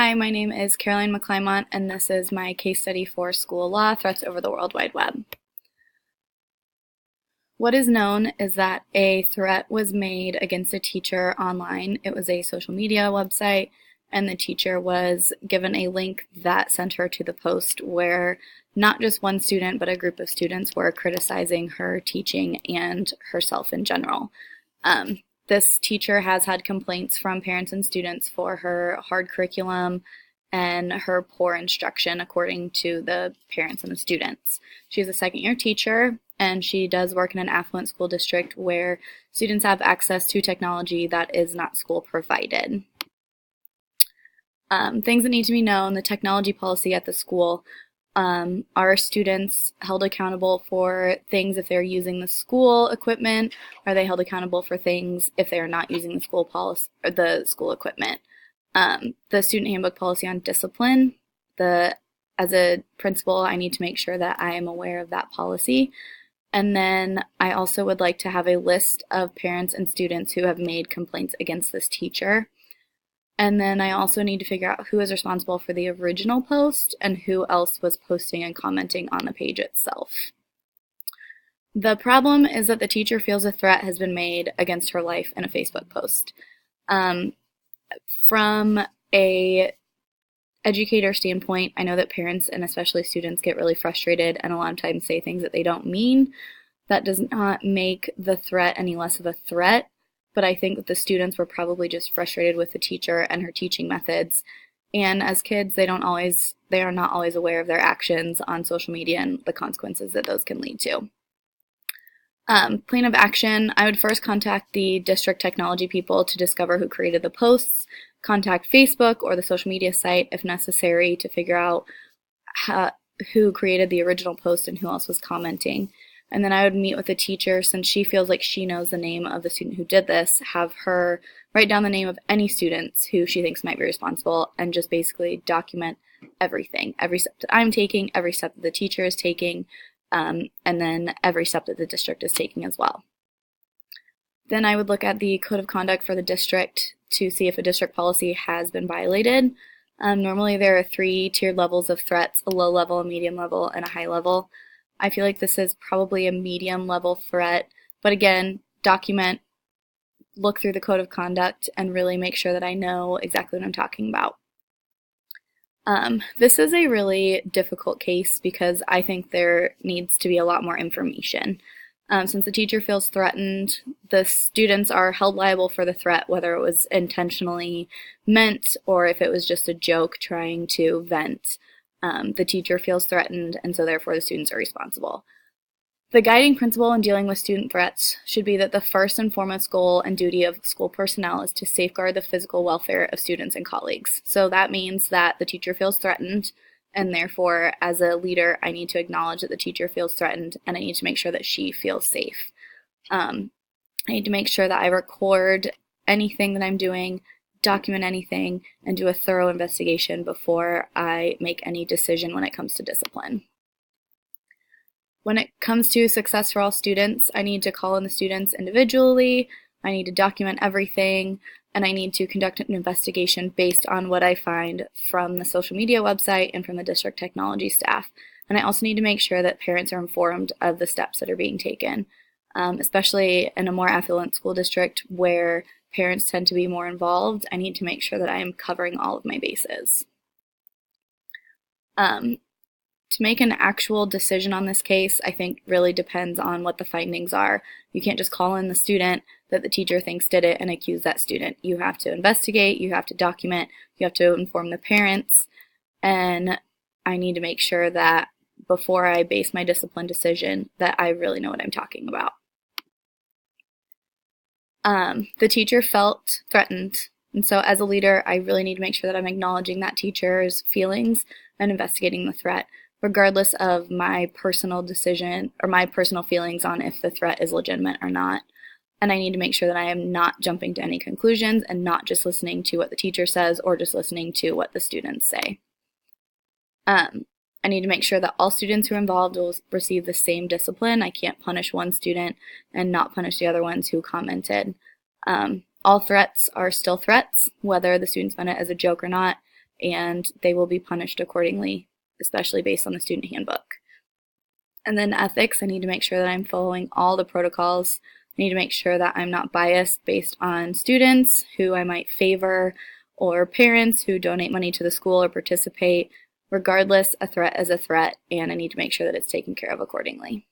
Hi, my name is Caroline McClymont, and this is my case study for School Law, Threats Over the World Wide Web. What is known is that a threat was made against a teacher online. It was a social media website, and the teacher was given a link that sent her to the post where not just one student, but a group of students were criticizing her teaching and herself in general. This teacher has had complaints from parents and students for her hard curriculum and her poor instruction, according to the parents and the students. She's a second-year teacher, and she does work in an affluent school district where students have access to technology that is not school provided. Things that need to be known: the technology policy at the school. Are students held accountable for things if they're using the school equipment? Are they held accountable for things if they are not using the school policy or the school equipment? The student handbook policy on discipline. As a principal, I need to make sure that I am aware of that policy. And then I also would like to have a list of parents and students who have made complaints against this teacher. And then I also need to figure out who is responsible for the original post and who else was posting and commenting on the page itself. The problem is that the teacher feels a threat has been made against her life in a Facebook post. From a educator standpoint, I know that parents and especially students get really frustrated and a lot of times say things that they don't mean. That does not make the threat any less of a threat. But I think that the students were probably just frustrated with the teacher and her teaching methods. And as kids, they are not always aware of their actions on social media and the consequences that those can lead to. Plan of action: I would first contact the district technology people to discover who created the posts, contact Facebook or the social media site if necessary to figure out who created the original post and who else was commenting. And then I would meet with the teacher, since she feels like she knows the name of the student who did this, have her write down the name of any students who she thinks might be responsible and just basically document everything, every step that I'm taking, every step that the teacher is taking, and then every step that the district is taking as well. Then I would look at the code of conduct for the district to see if a district policy has been violated. Normally there are 3 tiered levels of threats: a low level, a medium level, and a high level. I feel like this is probably a medium level threat, but again, document, look through the code of conduct, and really make sure that I know exactly what I'm talking about. This is a really difficult case because I think there needs to be a lot more information. Since the teacher feels threatened, the students are held liable for the threat, whether it was intentionally meant or if it was just a joke trying to vent. The teacher feels threatened, and so therefore the students are responsible. The guiding principle in dealing with student threats should be that the first and foremost goal and duty of school personnel is to safeguard the physical welfare of students and colleagues. So that means that the teacher feels threatened, and therefore, as a leader, I need to acknowledge that the teacher feels threatened, and I need to make sure that she feels safe. I need to make sure that I record anything that I'm doing, document anything, and do a thorough investigation before I make any decision when it comes to discipline. When it comes to success for all students, I need to call in the students individually, I need to document everything, and I need to conduct an investigation based on what I find from the social media website and from the district technology staff. And I also need to make sure that parents are informed of the steps that are being taken, especially in a more affluent school district where parents tend to be more involved. I need to make sure that I am covering all of my bases. To make an actual decision on this case, I think really depends on what the findings are. You can't just call in the student that the teacher thinks did it and accuse that student. You have to investigate, you have to document, you have to inform the parents, and I need to make sure that before I base my discipline decision that I really know what I'm talking about. The teacher felt threatened, and so as a leader, I really need to make sure that I'm acknowledging that teacher's feelings and investigating the threat, regardless of my personal decision or my personal feelings on if the threat is legitimate or not. And I need to make sure that I am not jumping to any conclusions and not just listening to what the teacher says or just listening to what the students say. I need to make sure that all students who are involved will receive the same discipline. I can't punish one student and not punish the other ones who commented. All threats are still threats, whether the students meant it as a joke or not. and they will be punished accordingly, especially based on the student handbook. And then ethics, I need to make sure that I'm following all the protocols. I need to make sure that I'm not biased based on students who I might favor or parents who donate money to the school or participate. Regardless, a threat is a threat, and I need to make sure that it's taken care of accordingly.